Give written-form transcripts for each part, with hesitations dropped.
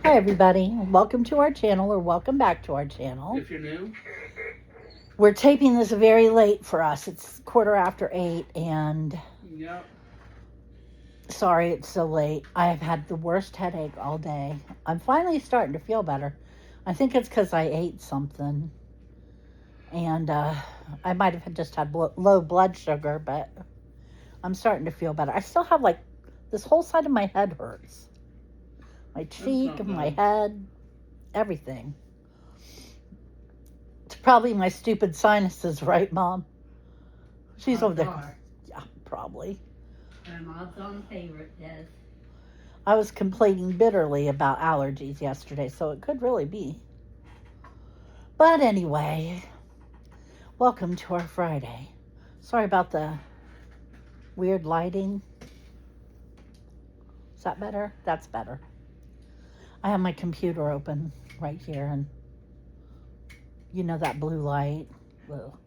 Hi everybody, welcome to our channel or welcome back to our channel. If you're new. We're taping this very late for us. It's 8:15 and Yep. sorry it's so late. I've had the worst headache all day. I'm finally starting to feel better. I think it's because I ate something and I might have just had low blood sugar, but I'm starting to feel better. I still have like this whole side of my head hurts. My cheek and my head, everything. It's probably my stupid sinuses, right, Mom? She's over there. Yeah, probably. And Mom's own favorite, yes. I was complaining bitterly about allergies yesterday, so it could really be. But anyway, welcome to our Friday. Sorry about the weird lighting. Is that better? That's better. I have my computer open right here, and you know that blue light. Whoa.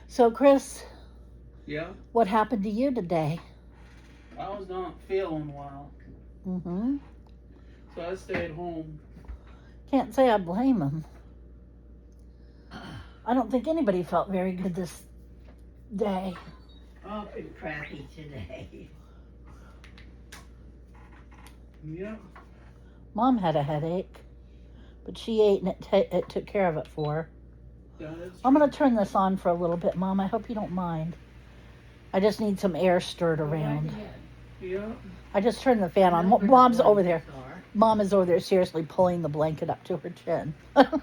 So, Chris, Yeah. what happened to you today? I was not feeling well. Mm-hmm. So I stayed home. Can't say I blame him. I don't think anybody felt very good this day. Oh, been crappy today. Yeah. Mom had a headache, but she ate and it took care of it for her. I'm going to turn this on for a little bit, Mom. I hope you don't mind. I just need some air stirred around. Yeah. I just turned the fan on. Mom's over there. Mom is over there seriously pulling the blanket up to her chin. And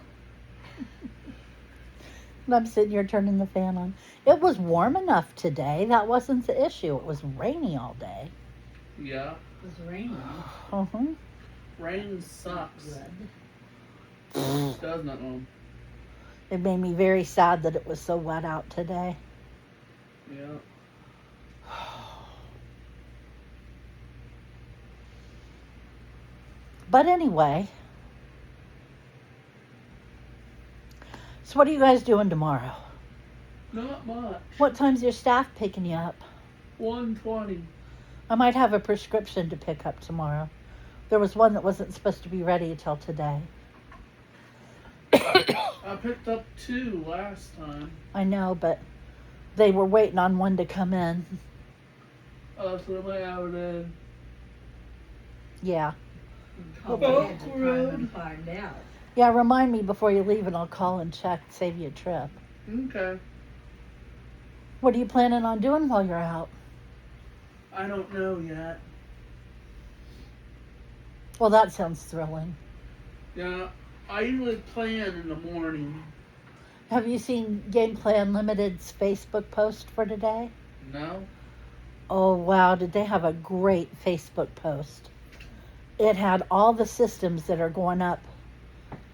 I'm sitting here turning the fan on. It was warm enough today. That wasn't the issue. It was rainy all day. Yeah. It was raining. Uh-huh. Rain sucks. Good. Does not know. It made me very sad that it was so wet out today. Yeah. But anyway, so what are you guys doing tomorrow? Not much. What time's your staff picking you up? 1:20. I might have a prescription to pick up tomorrow. There was one that wasn't supposed to be ready until today. I picked up 2 last time. I know, but they were waiting on one to come in. Oh, so they might have it in. Yeah. Call ahead to try and find out. Yeah, remind me before you leave and I'll call and check, save you a trip. Okay. What are you planning on doing while you're out? I don't know yet. Well, that sounds thrilling. Yeah. I usually plan in the morning. Have you seen Gameplay Unlimited's Facebook post for today? No? Oh, wow. Did they have a great Facebook post? It had all the systems that are going up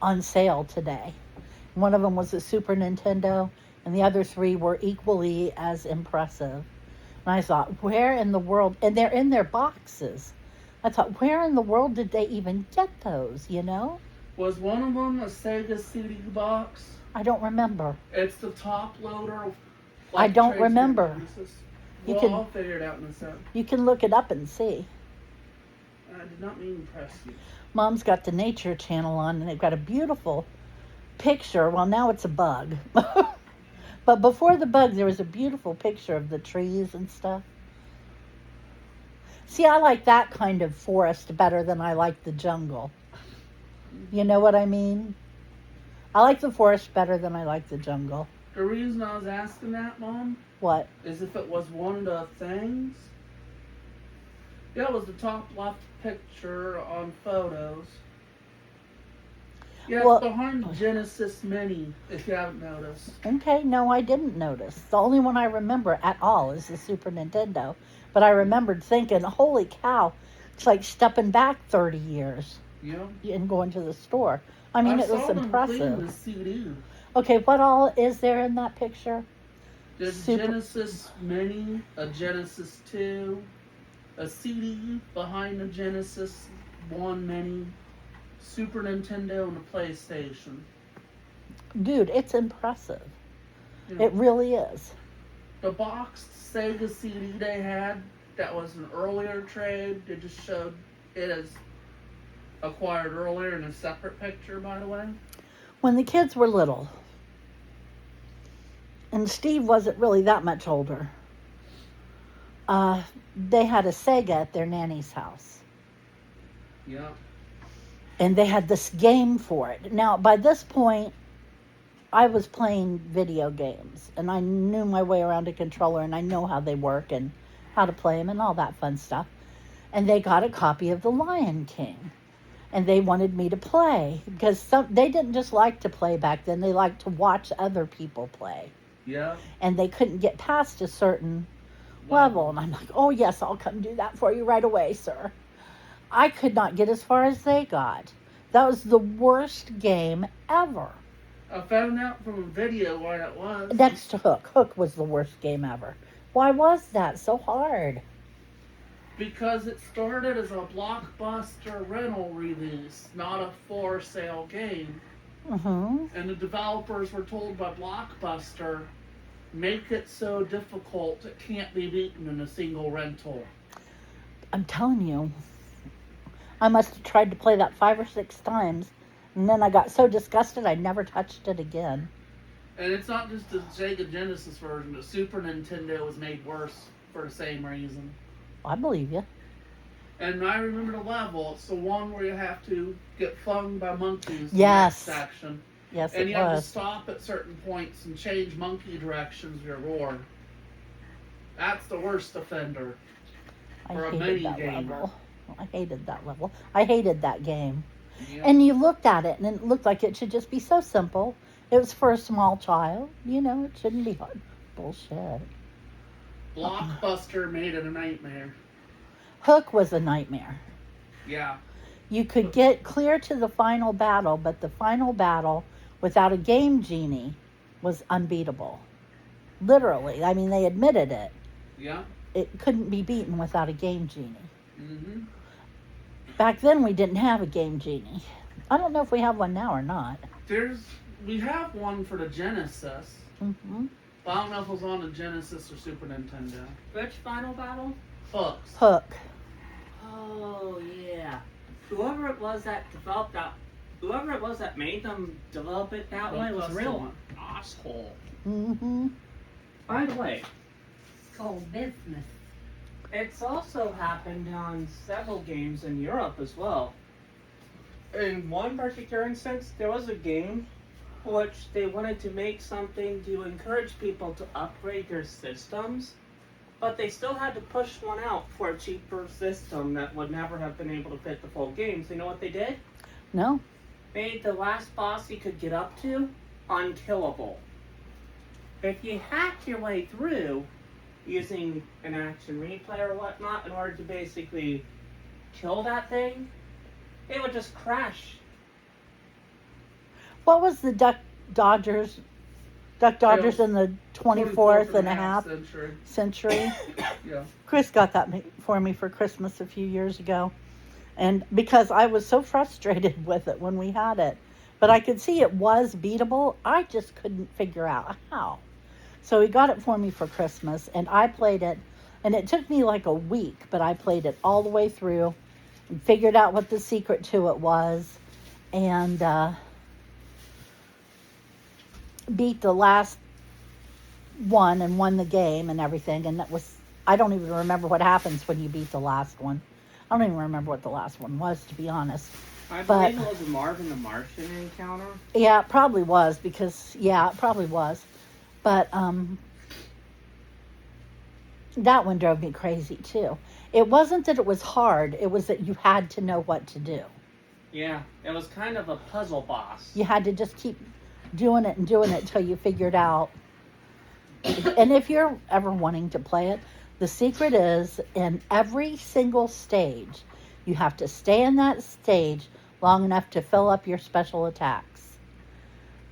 on sale today. One of them was a Super Nintendo, and the other 3 were equally as impressive. And I thought, where in the world? And they're in their boxes. I thought, where in the world did they even get those, you know? Was one of them a Sega CD box? I don't remember. It's the top loader. I don't remember. I'll figure it out in a second. You can look it up and see. I did not mean to press you. Mom's got the Nature Channel on, and they've got a beautiful picture. Well, now it's a bug. But before the bug, there was a beautiful picture of the trees and stuff. See, I like that kind of forest better than I like the jungle. You know what I mean? I like the forest better than I like the jungle. The reason I was asking that, Mom, What? is if it was one of the things. Yeah, it was the top left picture on photos. Yeah, Well, it's behind Genesis Mini, if you haven't noticed. Okay, no, I didn't notice. The only one I remember at all is the Super Nintendo. But I remembered thinking, holy cow, it's like stepping back 30 years Yeah. and going to the store. I mean, it was saw them clean impressive. the CD. Okay, what all is there in that picture? There's Genesis Mini, a Genesis 2, a CD behind the Genesis 1 Mini, Super Nintendo, and a PlayStation. Dude, it's impressive. Yeah. It really is. The boxed Sega CD they had, that was an earlier trade. They just showed it as acquired earlier in a separate picture, by the way. When the kids were little, and Steve wasn't really that much older, they had a Sega at their nanny's house. Yeah. And they had this game for it. Now, by this point, I was playing video games, and I knew my way around a controller, and I know how they work and how to play them and all that fun stuff. And they got a copy of The Lion King, and they wanted me to play because they didn't just like to play back then; they liked to watch other people play. Yeah. And they couldn't get past a certain level, and I'm like, "Oh yes, I'll come do that for you right away, sir." I could not get as far as they got. That was the worst game ever. I found out from a video why that was. Next to Hook. Hook was the worst game ever. Why was that so hard? Because it started as a blockbuster rental release, not a for sale game. Mm-hmm. And the developers were told by Blockbuster, make it so difficult it can't be beaten in a single rental. I'm telling you, I must have tried to play that 5 or 6 times, and then I got so disgusted I never touched it again. And it's not just the Sega Genesis version, the Super Nintendo was made worse for the same reason. I believe you. And I remember the level. It's the one where you have to get flung by monkeys. Yes. The next section. Yes, And it you have to was. stop at certain points and change monkey directions with your roar. That's the worst offender. I for a hated mini that gamer. level. I hated that level. I hated that game. Yeah. And you looked at it, and it looked like it should just be so simple. It was for a small child. You know, it shouldn't be hard. Bullshit. Blockbuster made it a nightmare. Hook was a nightmare. Yeah. You could get clear to the final battle, but the final battle without a game genie was unbeatable. Literally. I mean, they admitted it. Yeah. It couldn't be beaten without a game genie. Mm-hmm. Back then, we didn't have a game genie. I don't know if we have one now or not. We have one for the Genesis. Mm-hmm. But I don't know if it was on the Genesis or Super Nintendo. Which final battle? Hooks. Hook. Oh yeah. Whoever it was that made them develop it that way was a real asshole. Mm-hmm. By the way, It's called business. it's also happened on several games in Europe as well. In one particular instance, there was a game which they wanted to make something to encourage people to upgrade their systems, but they still had to push one out for a cheaper system that would never have been able to fit the full game. So you know what they did? No? Made the last boss you could get up to unkillable. If you hacked your way through using an action replay or whatnot in order to basically kill that thing, it would just crash. What was the Duck Dodgers in the 24th and a half century? Yeah. Chris got that for me for Christmas a few years ago. And because I was so frustrated with it when we had it. But I could see it was beatable. I just couldn't figure out how. So he got it for me for Christmas, and I played it. And it took me like a week, but I played it all the way through and figured out what the secret to it was. And beat the last one and won the game and everything. And that was, I don't even remember what happens when you beat the last one. I don't even remember what the last one was, to be honest. I But- believe it was a Marvin the Martian encounter. Yeah, it probably was because, yeah, it probably was. But that one drove me crazy too. It wasn't that it was hard. It was that you had to know what to do. Yeah, it was kind of a puzzle boss. You had to just keep doing it till you figured out. And if you're ever wanting to play it, the secret is in every single stage, you have to stay in that stage long enough to fill up your special attacks.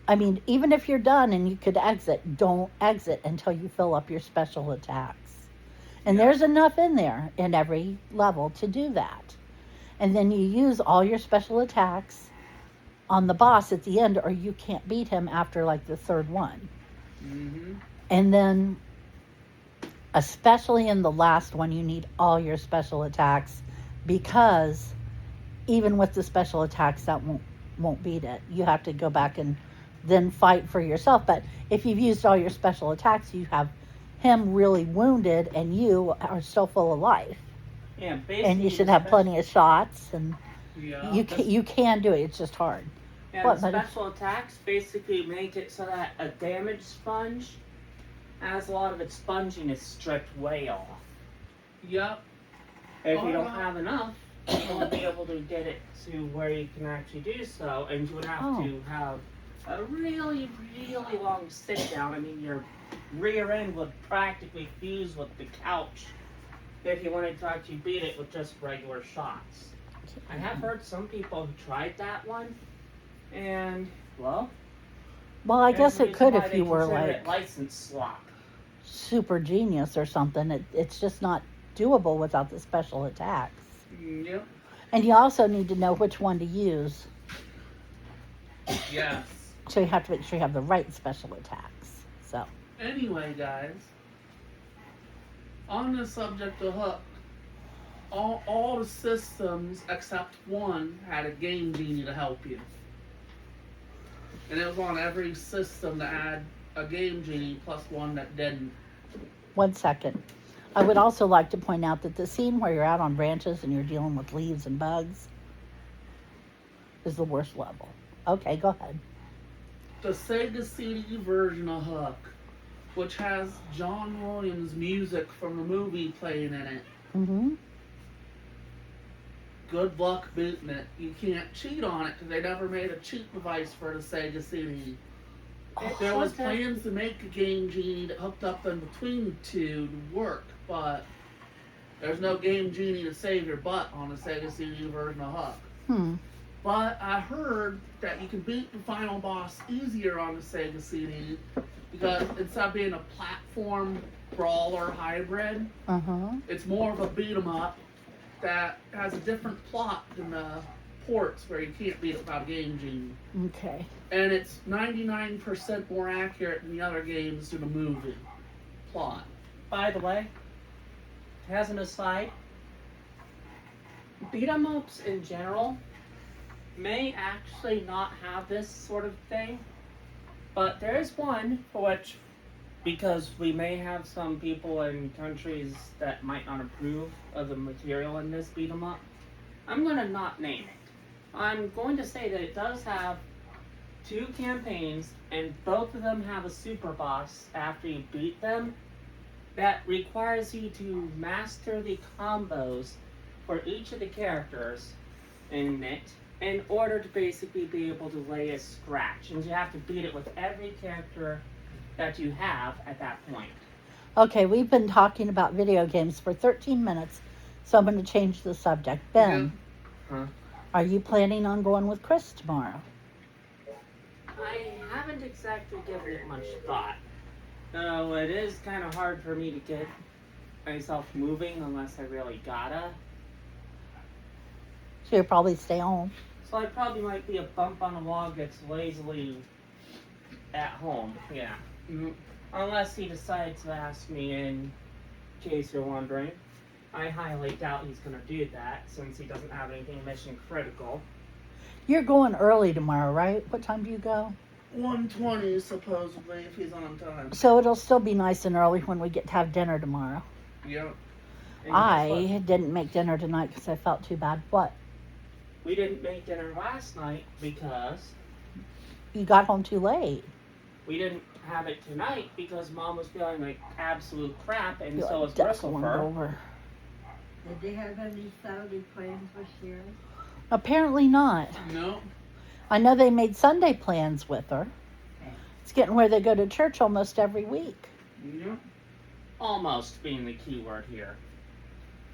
I mean, even if you're done and you could exit, don't exit until you fill up your special attacks. And there's enough in there in every level to do that. And then you use all your special attacks on the boss at the end, or you can't beat him after like the third one. Mm-hmm. And then, especially in the last one, you need all your special attacks because even with the special attacks, that won't beat it. You have to go back and then fight for yourself. But if you've used all your special attacks, you have him really wounded, and you are still full of life. Yeah, basically. And you should have plenty of shots, and Yeah. you can do it. It's just hard. Yeah, What, the buddy? special attacks basically make it so that a damaged sponge has a lot of its sponginess stripped way off. Yep. If you don't Alright. have enough, you won't be able to get it to where you can actually do so, and you would have to have a really, really long sit down. I mean, your rear end would practically fuse with the couch if you wanted to actually beat it with just regular shots. I have heard some people who tried that one, and, well, Well, I guess there's it a could reason why if they you were consider like it license swap. super genius or something. It's just not doable without the special attacks. Yep. And you also need to know which one to use. Yes. So you have to make sure you have the right special attacks. So, Anyway, guys, on the subject of Hook, all the systems except one had a game genie to help you. And it was on every system to add a game genie plus one that didn't. 1 second. I would also like to point out that the scene where you're out on branches and you're dealing with leaves and bugs is the worst level. Okay, go ahead. The Sega CD version of Hook, which has John Williams music from the movie playing in it. Mm-hmm. Good luck booting it. You can't cheat on it because they never made a cheat device for the Sega CD. There was plans to make a game genie that hooked up in between the two to work, but there's no game genie to save your butt on the Sega CD version of Hook. But I heard that you can beat the final boss easier on the Sega CD because instead of being a platform brawler hybrid, it's more of a beat 'em up that has a different plot than the ports where you can't beat it without a game genie. Okay. And it's 99% more accurate than the other games to the movie plot. By the way, as an aside, beat 'em ups in general may actually not have this sort of thing, but there is one for which, because we may have some people in countries that might not approve of the material in this beat 'em up, I'm going to not name it. I'm going to say that it does have 2 campaigns, and both of them have a super boss after you beat them that requires you to master the combos for each of the characters in it in order to basically be able to lay a scratch. And you have to beat it with every character that you have at that point. Okay, we've been talking about video games for 13 minutes, so I'm going to change the subject. Ben, are you planning on going with Chris tomorrow? I haven't exactly given it much thought. So it is kind of hard for me to get myself moving unless I really gotta. So you'll probably stay home. So I probably might be a bump on a log that's lazily at home, yeah. Unless he decides to ask me, in case you're wondering. I highly doubt he's going to do that since he doesn't have anything mission critical. You're going early tomorrow, right? What time do you go? 1:20 supposedly if he's on time. So it'll still be nice and early when we get to have dinner tomorrow. Yep. And guess what? I didn't make dinner tonight because I felt too bad. What? We didn't make dinner last night because You got home too late. we didn't have it tonight because Mom was feeling like absolute crap, and Feel so like was death went Christopher. over. Did they have any Saturday plans this year? Apparently not. No. I know they made Sunday plans with her. It's getting where they go to church almost every week. Yep. Almost being the key word here.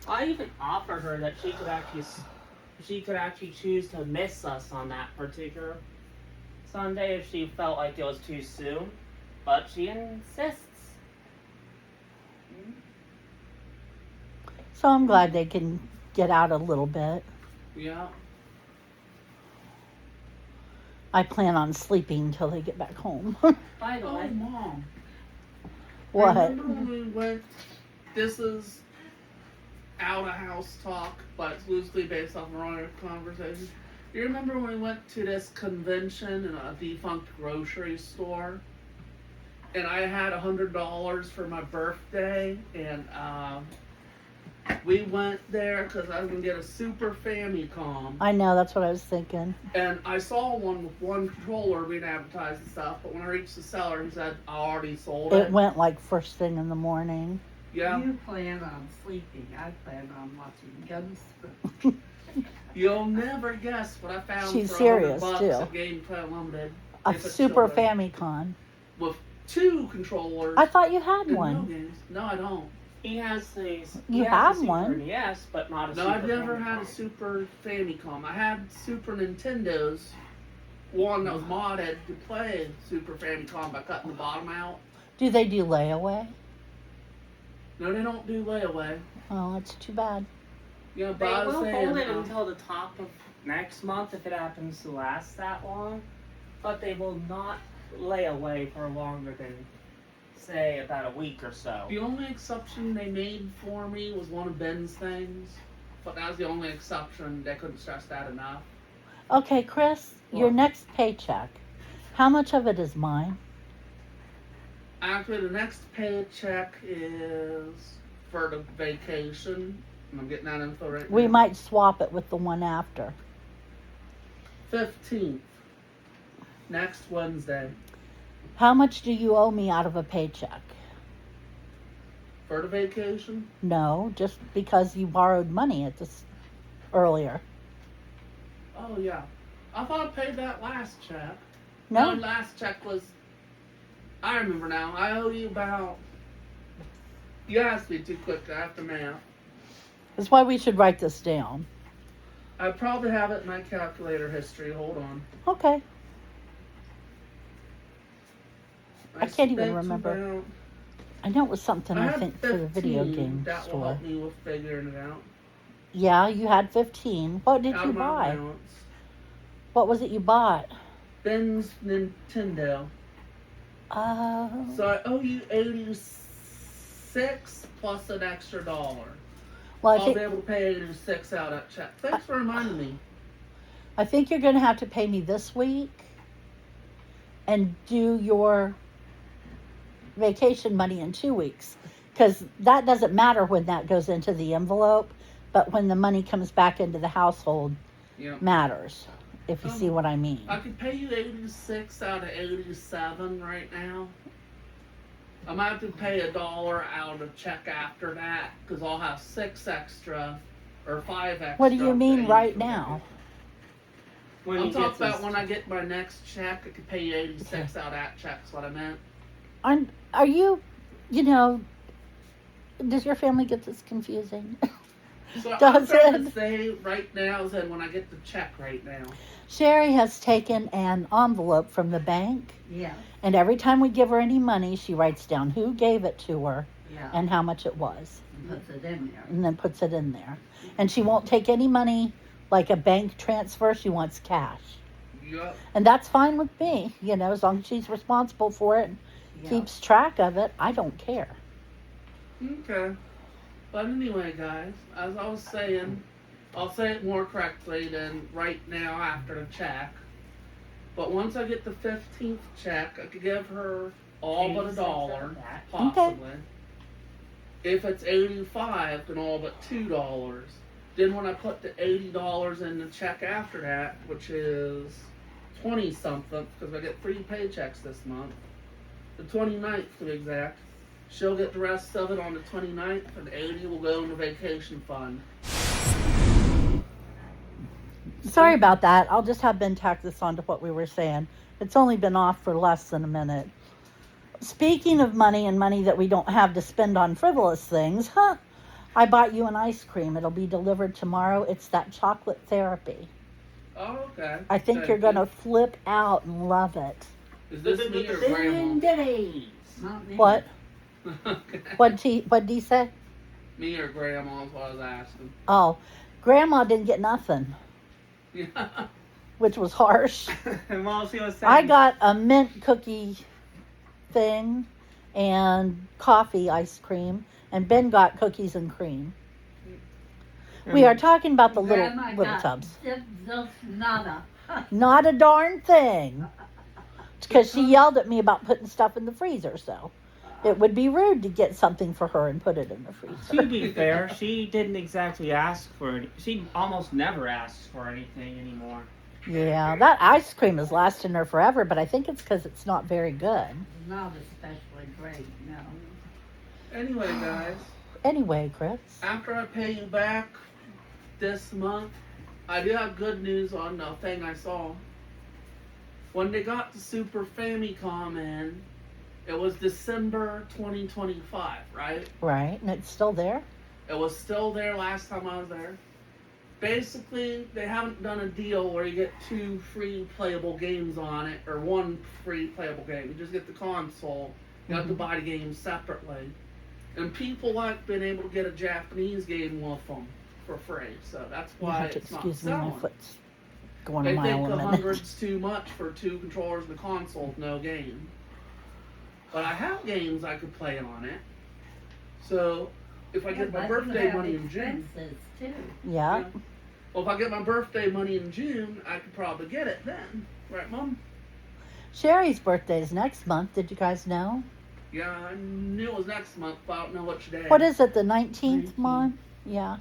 I even offered her that she could actually choose to miss us on that particular Sunday if she felt like it was too soon, but she insists. So I'm glad they can get out a little bit. Yeah. I plan on sleeping until they get back home. By the Oh, way, Mom. What? Remember when we went, this is out of house talk, but it's loosely based off of our conversation. You remember when we went to this convention in a defunct grocery store? And I had $100 for my birthday, and we went there because I was going to get a Super Famicom. I know, that's what I was thinking. And I saw one with one controller being advertised and stuff, but when I reached the seller, he said, I already sold it. It went like first thing in the morning. Yeah. You plan on sleeping. I plan on watching Gunsmoke. You'll never guess what I found She's for serious, $100 too. at Gameplay Unlimited. A If it's Super still there. Famicom. With 2 controllers. I thought you had and no one. games. No, I don't. He has these. You have a one. Super NES, but not a No, Super I've never had a Famicom. Super Famicom. I had Super Nintendos. One that was modded to play Super Famicom by cutting the bottom out. Do they do layaway? No, they don't do layaway. Oh, that's too bad. You know, They but I was will saying, hold it until the top of next month if it happens to last that long, but they will not lay away for longer than, say, about a week or so. the only exception they made for me was one of Ben's things. But that was the only exception. They couldn't stress that enough. Okay, Chris, your What? next paycheck, how much of it is mine? Actually, the next paycheck is for the vacation. And I'm getting that info right We now. might swap it with the one after. 15th. Next Wednesday. How much do you owe me out of a paycheck? For the vacation? No, just because you borrowed money at this earlier. Oh, yeah. I thought I paid that last check. No, Last check was... I remember now. I owe you about... You asked me too quick to have to math. that's why we should write this down. I probably have it in my calculator history. Hold on. Okay. I can't even spent remember. about- I know it was something, I had think, for the video 15. game That will store. help me with figuring it out. Yeah, you had 15. What did Out you of my buy? allowance. What was it you bought? Ben's Nintendo. Oh. So I owe you 86 plus an extra $1. Well, I'll be able to pay 86 out of check. Thanks for reminding me. I think you're going to have to pay me this week and do your vacation money in 2 weeks. Because that doesn't matter when that goes into the envelope, but when the money comes back into the household Yeah. matters, if you see what I mean. I could pay you 86 out of 87 right now. I might have to pay $1 out of check after that because I'll have 6 extra or 5 extra. What do you to mean use right for now? When I'm he talking gets about his- when I get my next check, I could pay you 86 out of that check's what I meant. Are you, does your family get this confusing? So I'm Does trying to it? say right now is that when I get the check right now. Sherry has taken an envelope from the bank, Yeah, and every time we give her any money, she writes down who gave it to her yeah. and how much it was, And puts it in there. and then puts it in there. And she won't take any money like a bank transfer. She wants cash. Yup. And that's fine with me, as long as she's responsible for it and Yeah. keeps track of it. I don't care. Okay. But anyway, guys, as I was saying, I'll say it more correctly than right now after the check. But once I get the 15th check, I could give her all but 86 $1, of that. possibly. If it's 85, then all but $2. Then when I put the $80 in the check after that, which is 20 something, because I get 3 paychecks this month, the 29th to be exact, she'll get the rest of it on the 29th, and 80 will go in the vacation fund. Sorry about that. I'll just have Ben tack this on to what we were saying. It's only been off for less than a minute. Speaking of money and money that we don't have to spend on frivolous things, I bought you an ice cream. It'll be delivered tomorrow. It's that chocolate therapy. Oh, okay. I think Thank you're going you. to flip out and love it. Is this me or Grandma? Days. Not me. What? Okay. What'd he say? Me or Grandma is what I was asking. Oh, Grandma didn't get nothing, Yeah. which was harsh. And while she was saying, I got a mint cookie thing and coffee ice cream, and Ben got cookies and cream. We are talking about the Grandma little got tubs. Just nada. Not a darn thing. Because she yelled at me about putting stuff in the freezer, so it would be rude to get something for her and put it in the freezer. To be fair, she didn't exactly ask for it. She almost never asks for anything anymore. Yeah, that ice cream is lasting her forever, but I think it's because it's not very good. Not especially great, no. Anyway, guys, Anyway, Chris. after I pay you back this month, I do have good news on the thing I saw. When they got the Super Famicom in, it was December 2025, right? Right, and it's still there? It was still there last time I was there. Basically, they haven't done a deal where you get 2 free playable games on it, or 1 free playable game. You just get the console. You have to buy the games separately. And people like being able to get a Japanese game with them for free. So that's You why have to it's not excuse me, my selling. foot's going a They mile think a minute. 100's too much for 2 controllers and a console with no game. But I have games I could play on it. So if I get my birthday money in June. Expenses too. Yeah. Well, if I get my birthday money in June, I could probably get it then. Right, Mom? Sherry's birthday is next month. Did you guys know? Yeah, I knew it was next month, but I don't know which day. What is it, the 19th 19th. month? Yeah.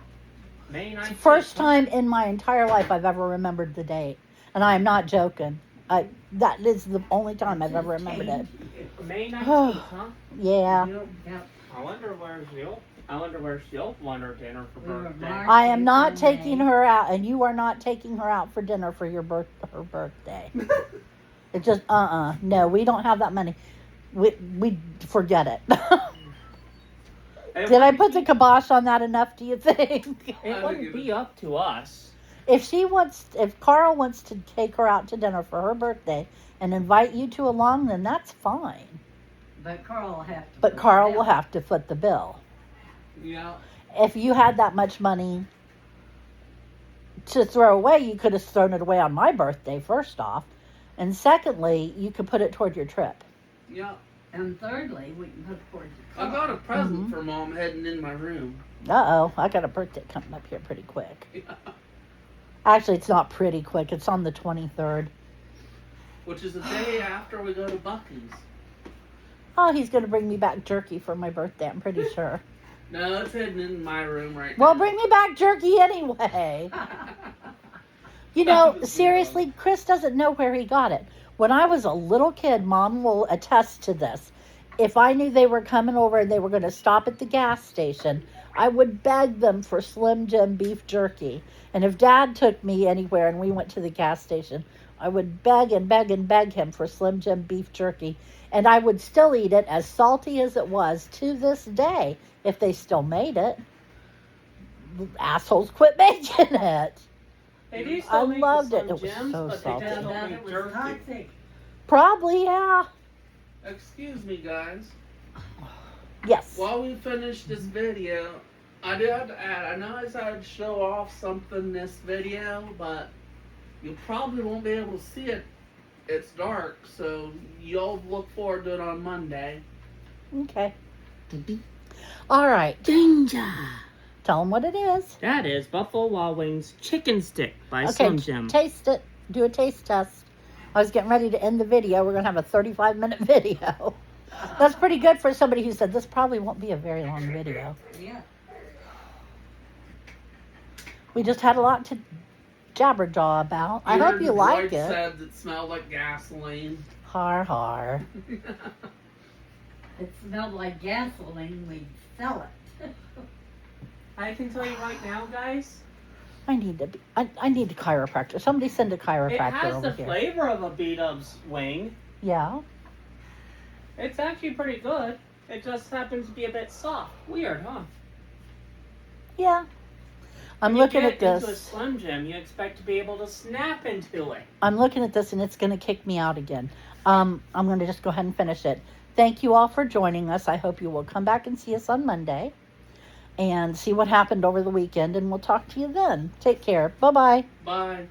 May 19th. It's the first time in my entire life I've ever remembered the date. And I am not joking. That is the only time I've ever remembered it. May 19th, huh? Yeah. Yep. Yep. I wonder where she'll want her dinner for We were birthday. marked. I am not April, taking May. her out, and you are not taking her out for dinner for her birthday. It just, no, we don't have that money. We forget it. It Did I wouldn't put the be- kibosh on that enough, do you think? It wouldn't be up to us. If Carl wants to take her out to dinner for her birthday and invite you two along, then that's fine. But Carl will have to. But put it Carl down. will have to foot the bill. Yeah. If you had that much money to throw away, you could have thrown it away on my birthday, first off. And secondly, you could put it toward your trip. Yeah. And thirdly, we can put towards the I got a present Mhm. for Mom heading in my room. Uh-oh, I got a birthday coming up here pretty quick. Actually, it's not pretty quick. It's on the 23rd. Which is the day after we go to Bucky's. Oh, he's going to bring me back jerky for my birthday, I'm pretty sure. No, it's hidden in my room right Well, now. bring me back jerky anyway. You know, seriously, Chris doesn't know where he got it. When I was a little kid, Mom will attest to this. If I knew they were coming over and they were going to stop at the gas station, I would beg them for Slim Jim beef jerky. And if Dad took me anywhere and we went to the gas station, I would beg and beg and beg him for Slim Jim beef jerky. And I would still eat it as salty as it was to this day, if they still made it. Assholes quit making it. They do I still make loved the it. It Slim was Jims, so but they salty. just Found don't out make it was jerky. toxic. Probably, yeah. Excuse me, guys. Yes. While we finish this video, I do have to add, I know I said I'd show off something in this video, but you probably won't be able to see it. It's dark, so you'll look forward to it on Monday. Okay. All right. Danger. Tell them what it is. That is Buffalo Wild Wings Chicken Stick by Okay, Slim Jim. taste it. Do a taste test. I was getting ready to end the video. We're going to have a 35-minute video. That's pretty good for somebody who said this probably won't be a very long video. Yeah. We just had a lot to jabberjaw about. I hope you like Lloyd it. said it smelled like gasoline. Har har. It smelled like gasoline. We'd sell it. I can tell you right now, guys, I need a chiropractor. Somebody send a it chiropractor has over the here. flavor of a B-Dubs wing. Yeah. It's actually pretty good. It just happens to be a bit soft. Weird, huh? Yeah. I'm When you looking get at this. into a Slim Jim, you expect to be able to snap into it. I'm looking at this and it's going to kick me out again. I'm going to just go ahead and finish it. Thank you all for joining us. I hope you will come back and see us on Monday and see what happened over the weekend, and we'll talk to you then. Take care. Bye-bye. Bye.